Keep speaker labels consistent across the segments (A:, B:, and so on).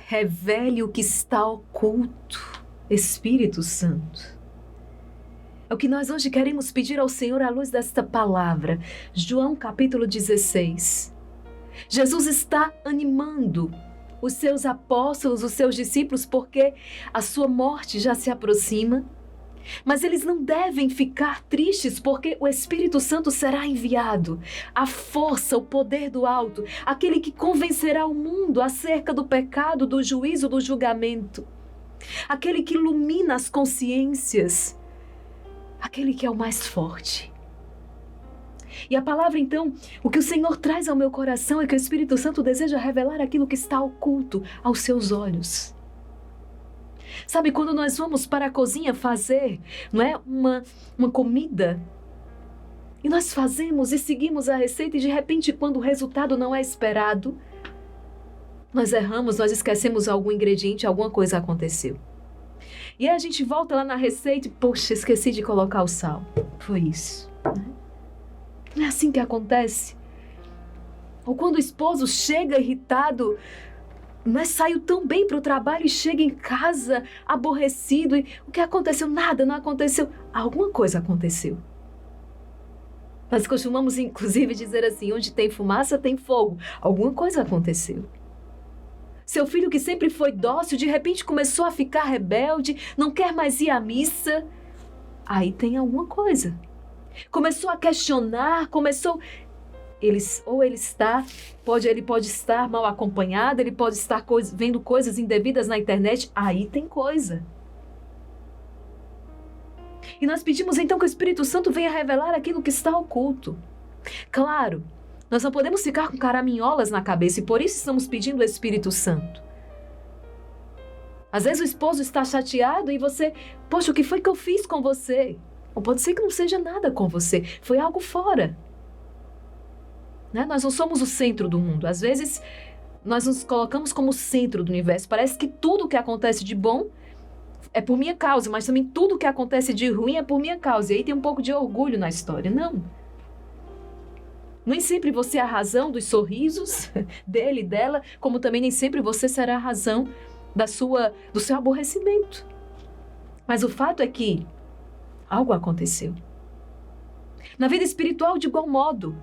A: revele o que está oculto, Espírito Santo. É o que nós hoje queremos pedir ao Senhor à luz desta palavra. João capítulo 16. Jesus está animando os seus apóstolos, os seus discípulos, porque a sua morte já se aproxima. Mas eles não devem ficar tristes, porque o Espírito Santo será enviado. A força, o poder do alto, aquele que convencerá o mundo acerca do pecado, do juízo, do julgamento. Aquele que ilumina as consciências. Aquele que é o mais forte. E a palavra, então, o que o Senhor traz ao meu coração é que o Espírito Santo deseja revelar aquilo que está oculto aos seus olhos. Sabe, quando nós vamos para a cozinha fazer, não é, uma comida, e nós fazemos e seguimos a receita e de repente, quando o resultado não é esperado, nós erramos, nós esquecemos algum ingrediente, alguma coisa aconteceu. E aí a gente volta lá na receita e, poxa, esqueci de colocar o sal. Foi isso. Não é assim que acontece? Ou quando o esposo chega irritado, mas saiu tão bem para o trabalho e chega em casa aborrecido. E o que aconteceu? Nada, não aconteceu. Alguma coisa aconteceu. Nós costumamos, inclusive, dizer assim, onde tem fumaça, tem fogo. Alguma coisa aconteceu. Seu filho que sempre foi dócil, de repente começou a ficar rebelde, não quer mais ir à missa. Aí tem alguma coisa. Começou a questionar, ele pode estar mal acompanhado, ele pode estar vendo coisas indevidas na internet. Aí tem coisa. E nós pedimos então que o Espírito Santo venha revelar aquilo que está oculto. Claro, nós não podemos ficar com caraminholas na cabeça e por isso estamos pedindo o Espírito Santo. Às vezes o esposo está chateado e você, poxa, o que foi que eu fiz com você? Ou pode ser que não seja nada com você, foi algo fora. Né? Nós não somos o centro do mundo. Às vezes, nós nos colocamos como o centro do universo. Parece que tudo que acontece de bom é por minha causa, mas também tudo que acontece de ruim é por minha causa. E aí tem um pouco de orgulho na história. Não. Nem sempre você é a razão dos sorrisos dele e dela, como também nem sempre você será a razão do seu aborrecimento. Mas o fato é que algo aconteceu. Na vida espiritual, de igual modo.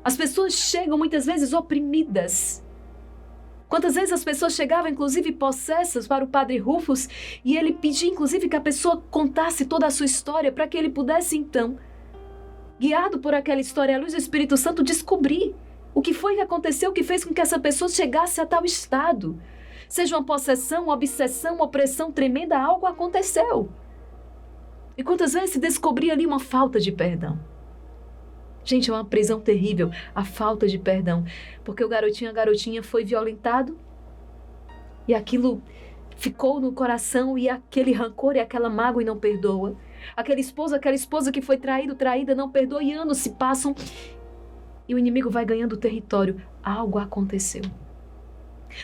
A: As pessoas chegam muitas vezes oprimidas. Quantas vezes as pessoas chegavam, inclusive, possessas para o Padre Rufus e ele pedia, inclusive, que a pessoa contasse toda a sua história para que ele pudesse, então, guiado por aquela história, à luz do Espírito Santo, descobrir o que foi que aconteceu, o que fez com que essa pessoa chegasse a tal estado. Seja uma possessão, uma obsessão, uma opressão tremenda, algo aconteceu. E quantas vezes se descobria ali uma falta de perdão. Gente, é uma prisão terrível, a falta de perdão. Porque a garotinha foi violentado e aquilo ficou no coração e aquele rancor e aquela mágoa e não perdoa. Aquela esposa que foi traída, não perdoa e anos se passam e o inimigo vai ganhando território. Algo aconteceu.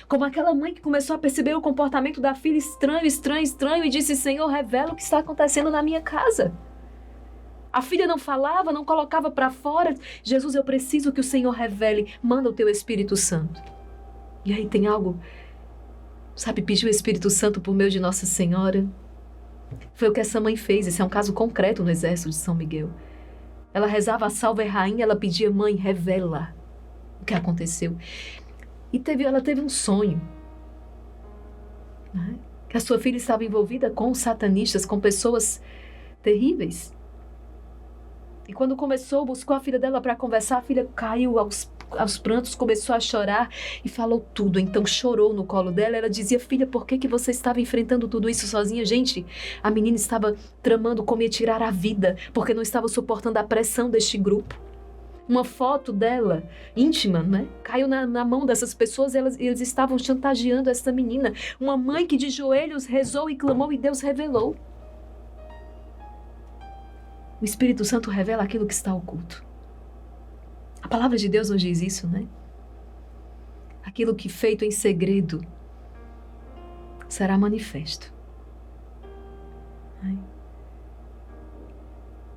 A: Como aquela mãe que começou a perceber o comportamento da filha estranho e disse, Senhor, revela o que está acontecendo na minha casa. A filha não falava, não colocava para fora. Jesus, eu preciso que o Senhor revele. Manda o teu Espírito Santo. E aí tem algo, sabe, pediu o Espírito Santo por meio de Nossa Senhora. Foi o que essa mãe fez. Esse é um caso concreto no exército de São Miguel. Ela rezava a Salve Rainha, ela pedia, mãe, revela o que aconteceu. E ela teve um sonho. Né? Que a sua filha estava envolvida com satanistas, com pessoas terríveis. E quando buscou a filha dela para conversar, a filha caiu aos prantos, começou a chorar e falou tudo. Então chorou no colo dela. Ela dizia, filha, por que você estava enfrentando tudo isso sozinha? Gente, a menina estava tramando como ia tirar a vida, porque não estava suportando a pressão deste grupo. Uma foto dela, íntima, né? Caiu na mão dessas pessoas, eles estavam chantageando essa menina. Uma mãe que de joelhos rezou e clamou e Deus revelou. O Espírito Santo revela aquilo que está oculto. A palavra de Deus nos diz isso, né? Aquilo que feito em segredo será manifesto.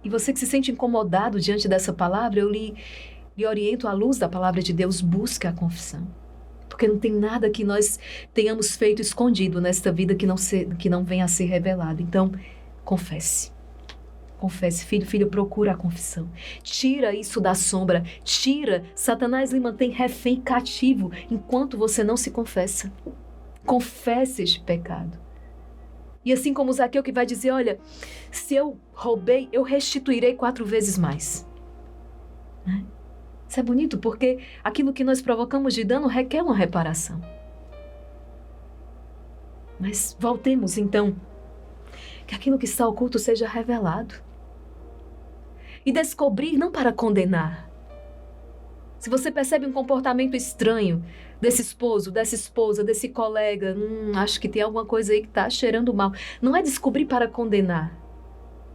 A: E você que se sente incomodado diante dessa palavra, eu lhe oriento à luz da palavra de Deus, busque a confissão. Porque não tem nada que nós tenhamos feito escondido nesta vida que não venha a ser revelado. Então, confesse. Confesse, filho, procura a confissão. Tira isso da sombra. Tira. Satanás lhe mantém refém, cativo, enquanto você não se confessa. Confesse este pecado. E assim como Zaqueu que vai dizer, olha, se eu roubei, eu restituirei 4 vezes mais. Né? Isso é bonito porque aquilo que nós provocamos de dano requer uma reparação. Mas voltemos então, que aquilo que está oculto seja revelado. E descobrir não para condenar. Se você percebe um comportamento estranho desse esposo, dessa esposa, desse colega, acho que tem alguma coisa aí que está cheirando mal. Não é descobrir para condenar.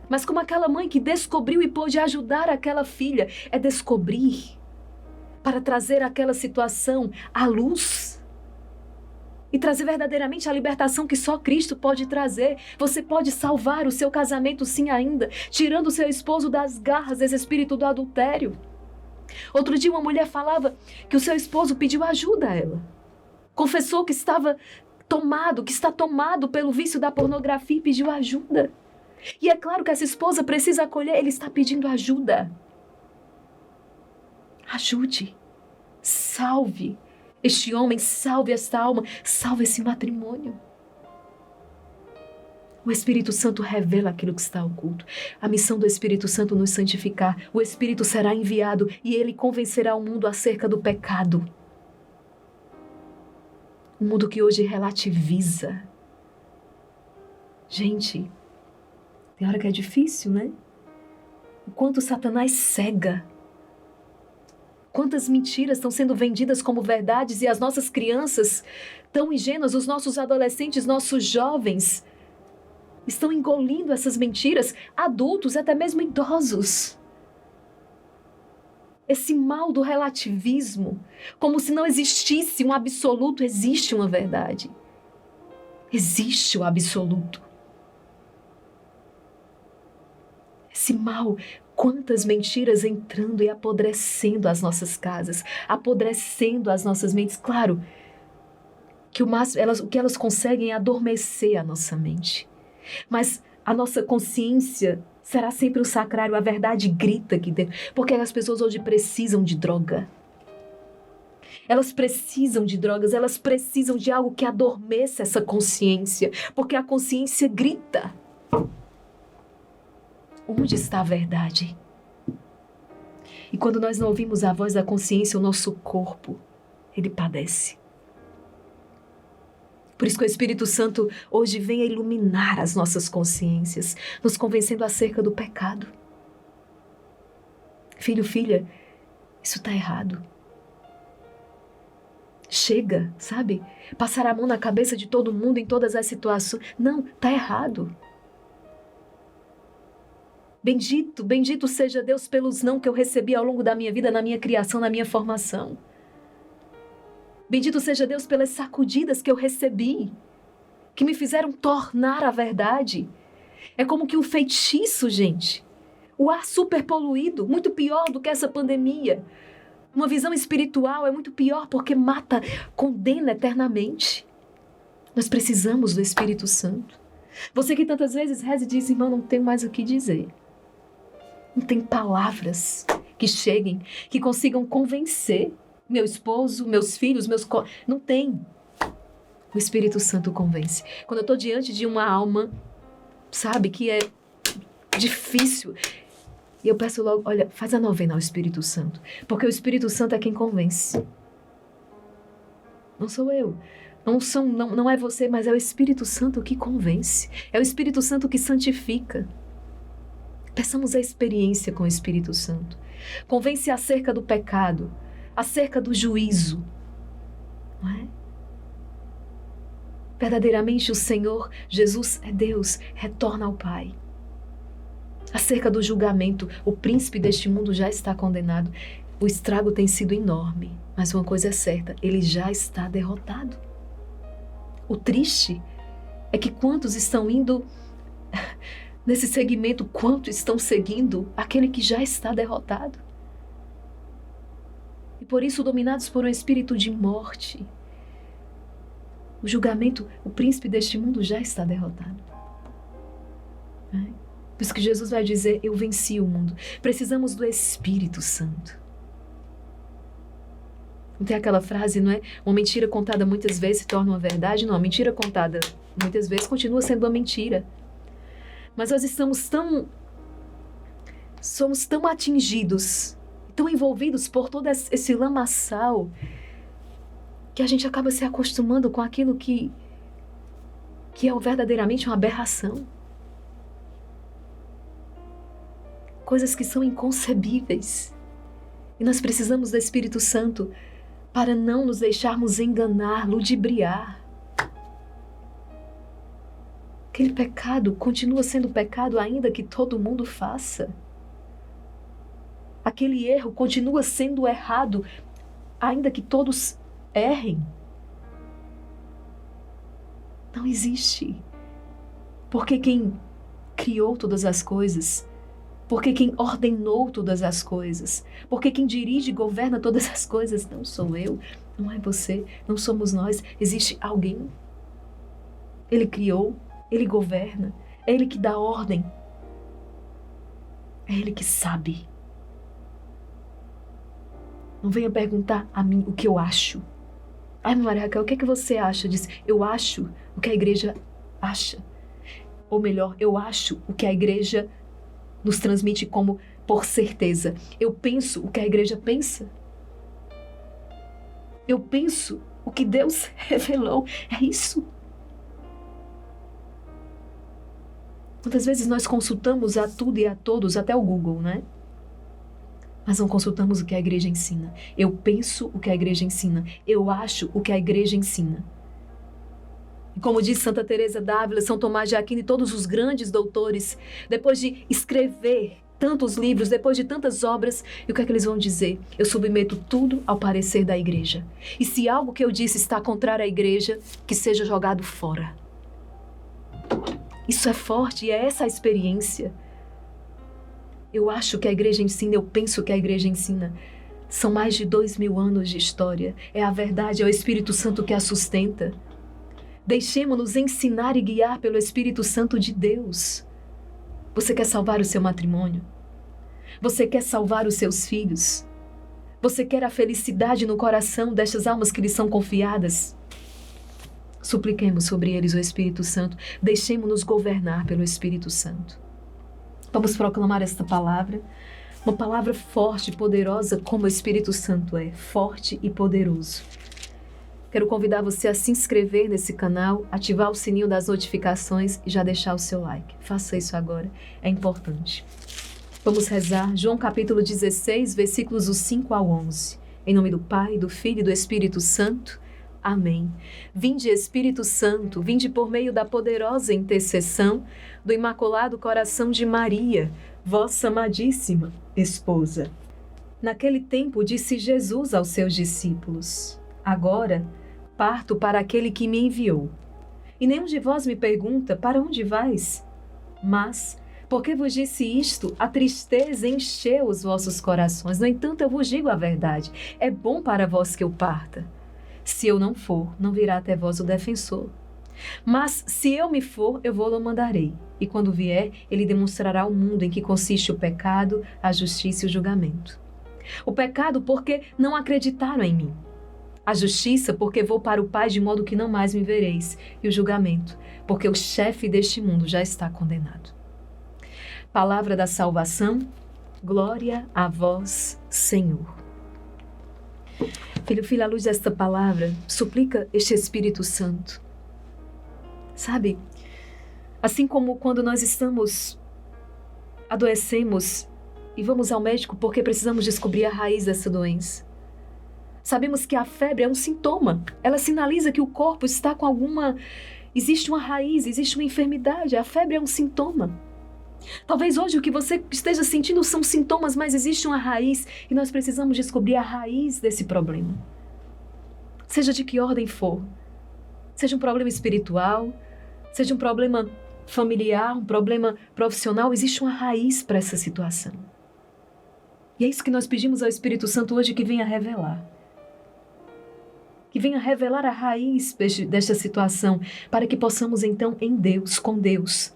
A: Mas como aquela mãe que descobriu e pôde ajudar aquela filha, é descobrir para trazer aquela situação à luz e trazer verdadeiramente a libertação que só Cristo pode trazer. Você pode salvar o seu casamento sim ainda, tirando o seu esposo das garras desse espírito do adultério. Outro dia uma mulher falava que o seu esposo pediu ajuda a ela. Confessou que estava tomado, que está tomado pelo vício da pornografia e pediu ajuda. E é claro que essa esposa precisa acolher, ele está pedindo ajuda. Ajude, salve este homem, salve esta alma, salve esse matrimônio. O Espírito Santo revela aquilo que está oculto. A missão do Espírito Santo nos santificar. O Espírito será enviado e ele convencerá o mundo acerca do pecado. Um mundo que hoje relativiza. Gente, tem hora que é difícil, né? O quanto Satanás cega. Quantas mentiras estão sendo vendidas como verdades e as nossas crianças tão ingênuas, os nossos adolescentes, nossos jovens, estão engolindo essas mentiras, adultos, até mesmo idosos. Esse mal do relativismo, como se não existisse um absoluto, existe uma verdade. Existe o absoluto. Esse mal, quantas mentiras entrando e apodrecendo as nossas casas, apodrecendo as nossas mentes. Claro que o que elas conseguem é adormecer a nossa mente. Mas a nossa consciência será sempre o sacrário, a verdade grita aqui dentro. Porque as pessoas hoje precisam de droga. Elas precisam de drogas, elas precisam de algo que adormeça essa consciência. Porque a consciência grita. Onde está a verdade? E quando nós não ouvimos a voz da consciência, o nosso corpo, ele padece. Por isso que o Espírito Santo hoje vem a iluminar as nossas consciências, nos convencendo acerca do pecado. Filho, filha, isso está errado. Chega, sabe? Passar a mão na cabeça de todo mundo em todas as situações. Não, está errado. Bendito seja Deus pelos não que eu recebi ao longo da minha vida, na minha criação, na minha formação. Bendito seja Deus pelas sacudidas que eu recebi, que me fizeram tornar a verdade. É como que um feitiço, gente. O ar super poluído, muito pior do que essa pandemia. Uma visão espiritual é muito pior porque mata, condena eternamente. Nós precisamos do Espírito Santo. Você que tantas vezes reza e diz, irmão, não tenho mais o que dizer. Não tem palavras que cheguem, que consigam convencer meu esposo, meus filhos, não tem. O Espírito Santo convence. Quando eu estou diante de uma alma, sabe, que é difícil, e eu peço logo, olha, faz a novena ao Espírito Santo, porque o Espírito Santo é quem convence. Não sou eu. Não é você, mas é o Espírito Santo que convence. É o Espírito Santo que santifica. Peçamos a experiência com o Espírito Santo. Convence acerca do pecado, acerca do juízo. Não é? Verdadeiramente o Senhor, Jesus é Deus, retorna ao Pai. Acerca do julgamento, o príncipe deste mundo já está condenado. O estrago tem sido enorme, mas uma coisa é certa, ele já está derrotado. O triste é que quantos estão indo nesse segmento, quantos estão seguindo aquele que já está derrotado. E por isso, dominados por um espírito de morte, O julgamento, o príncipe deste mundo já está derrotado. Por isso que Jesus vai dizer, eu venci o mundo. Precisamos do Espírito Santo. Não tem aquela frase, não é? Uma mentira contada muitas vezes se torna uma verdade. Não, a mentira contada muitas vezes continua sendo uma mentira. Mas nós somos tão atingidos, tão envolvidos por todo esse lamaçal, que a gente acaba se acostumando com aquilo que é verdadeiramente uma aberração. Coisas que são inconcebíveis. E nós precisamos do Espírito Santo para não nos deixarmos enganar, ludibriar. Aquele pecado continua sendo pecado ainda que todo mundo faça. Aquele erro continua sendo errado ainda que todos errem. Não existe. Porque quem criou todas as coisas, porque quem ordenou todas as coisas, porque quem dirige e governa todas as coisas, não sou eu, não é você, não somos nós, existe alguém. Ele criou, ele governa, é ele que dá ordem, é ele que sabe. Não venha perguntar a mim o que eu acho. Ai, Maria Raquel, o que é que você acha disso? Eu acho o que a igreja acha. Ou melhor, eu acho o que a igreja nos transmite como por certeza. Eu penso o que a igreja pensa. Eu penso o que Deus revelou. É isso. Muitas vezes nós consultamos a tudo e a todos, até o Google, né? Mas não consultamos o que a igreja ensina. Eu penso o que a igreja ensina. Eu acho o que a igreja ensina. E como diz Santa Teresa d'Ávila, São Tomás de Aquino e todos os grandes doutores, depois de escrever tantos livros, depois de tantas obras, e o que é que eles vão dizer? Eu submeto tudo ao parecer da igreja. E se algo que eu disse está contrário à igreja, que seja jogado fora. Isso é forte e é essa a experiência. Eu acho que a igreja ensina, eu penso que a igreja ensina. São mais de 2000 anos de história. É a verdade, é o Espírito Santo que a sustenta. Deixemo-nos ensinar e guiar pelo Espírito Santo de Deus. Você quer salvar o seu matrimônio? Você quer salvar os seus filhos? Você quer a felicidade no coração destas almas que lhes são confiadas? Supliquemos sobre eles o Espírito Santo. Deixemo-nos governar pelo Espírito Santo. Vamos proclamar esta palavra. Uma palavra forte e poderosa como o Espírito Santo é. Forte e poderoso. Quero convidar você a se inscrever nesse canal, ativar o sininho das notificações e já deixar o seu like. Faça isso agora, é importante. Vamos rezar João capítulo 16, versículos dos 5 ao 11. Em nome do Pai, do Filho e do Espírito Santo. Amém. Vinde, Espírito Santo, vinde por meio da poderosa intercessão do Imaculado Coração de Maria, vossa amadíssima esposa. Naquele tempo disse Jesus aos seus discípulos: Agora parto para aquele que me enviou. E nenhum de vós me pergunta, para onde vais? Mas, porque vos disse isto, a tristeza encheu os vossos corações. No entanto, eu vos digo a verdade. É bom para vós que eu parta. Se eu não for, não virá até vós o defensor. Mas, se eu me for, eu vou-lo mandarei. E quando vier, ele demonstrará ao mundo em que consiste o pecado, a justiça e o julgamento. O pecado porque não acreditaram em mim. A justiça, porque vou para o Pai de modo que não mais me vereis. E o julgamento, porque o chefe deste mundo já está condenado. Palavra da salvação, glória a vós, Senhor. Filho, à luz desta palavra, suplica este Espírito Santo. Sabe, assim como quando nós adoecemos e vamos ao médico porque precisamos descobrir a raiz dessa doença. Sabemos que a febre é um sintoma. Ela sinaliza que o corpo está com existe uma raiz, existe uma enfermidade. A febre é um sintoma. Talvez hoje o que você esteja sentindo são sintomas, mas existe uma raiz e nós precisamos descobrir a raiz desse problema. Seja de que ordem for. Seja um problema espiritual, seja um problema familiar, um problema profissional, existe uma raiz para essa situação. E é isso que nós pedimos ao Espírito Santo hoje que venha revelar. que venha revelar a raiz desta situação, para que possamos então, em Deus, com Deus,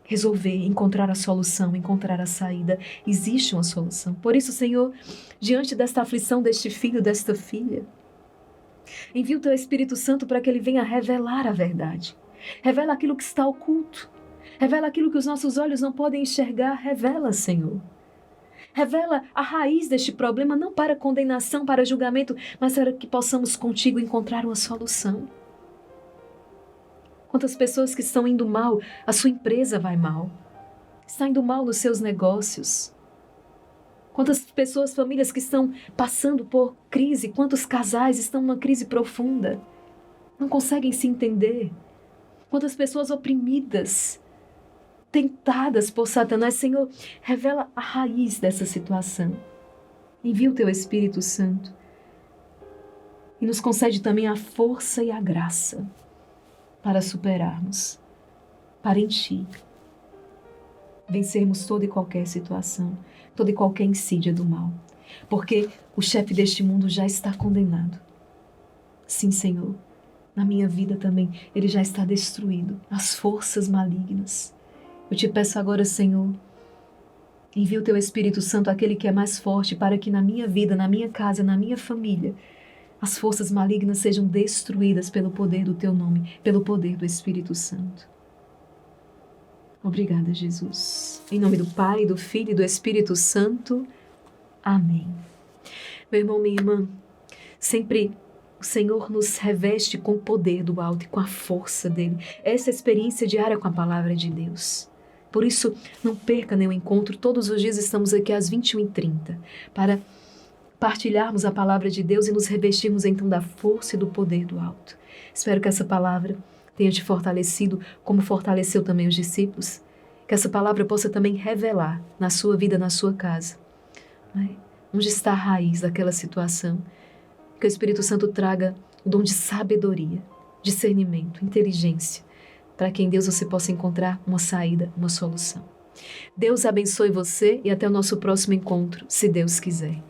A: resolver, encontrar a solução, encontrar a saída. Existe uma solução. Por isso, Senhor, diante desta aflição deste filho, desta filha, envia o Teu Espírito Santo para que Ele venha revelar a verdade. Revela aquilo que está oculto. Revela aquilo que os nossos olhos não podem enxergar. Revela, Senhor. Revela a raiz deste problema, não para condenação, para julgamento, mas para que possamos contigo encontrar uma solução. Quantas pessoas que estão indo mal, a sua empresa vai mal. Está indo mal nos seus negócios. Quantas pessoas, famílias que estão passando por crise, quantos casais estão numa crise profunda, não conseguem se entender. Quantas pessoas oprimidas, tentadas por Satanás. Senhor, revela a raiz dessa situação. Envia o Teu Espírito Santo e nos concede também a força e a graça para superarmos, para em Ti vencermos toda e qualquer situação, toda e qualquer insídia do mal, porque o chefe deste mundo já está condenado. Sim, Senhor, na minha vida também ele já está destruído, as forças malignas. Eu te peço agora, Senhor, envia o Teu Espírito Santo, aquele que é mais forte, para que na minha vida, na minha casa, na minha família, as forças malignas sejam destruídas pelo poder do Teu nome, pelo poder do Espírito Santo. Obrigada, Jesus. Em nome do Pai, do Filho e do Espírito Santo. Amém. Meu irmão, minha irmã, sempre o Senhor nos reveste com o poder do alto e com a força dele. Essa experiência diária com a palavra de Deus. Por isso, não perca nenhum encontro. Todos os dias estamos aqui às 21h30 para partilharmos a palavra de Deus e nos revestirmos então da força e do poder do alto. Espero que essa palavra tenha te fortalecido, como fortaleceu também os discípulos. Que essa palavra possa também revelar na sua vida, na sua casa, onde está a raiz daquela situação. Que o Espírito Santo traga o dom de sabedoria, discernimento, inteligência, para que em Deus você possa encontrar uma saída, uma solução. Deus abençoe você e até o nosso próximo encontro, se Deus quiser.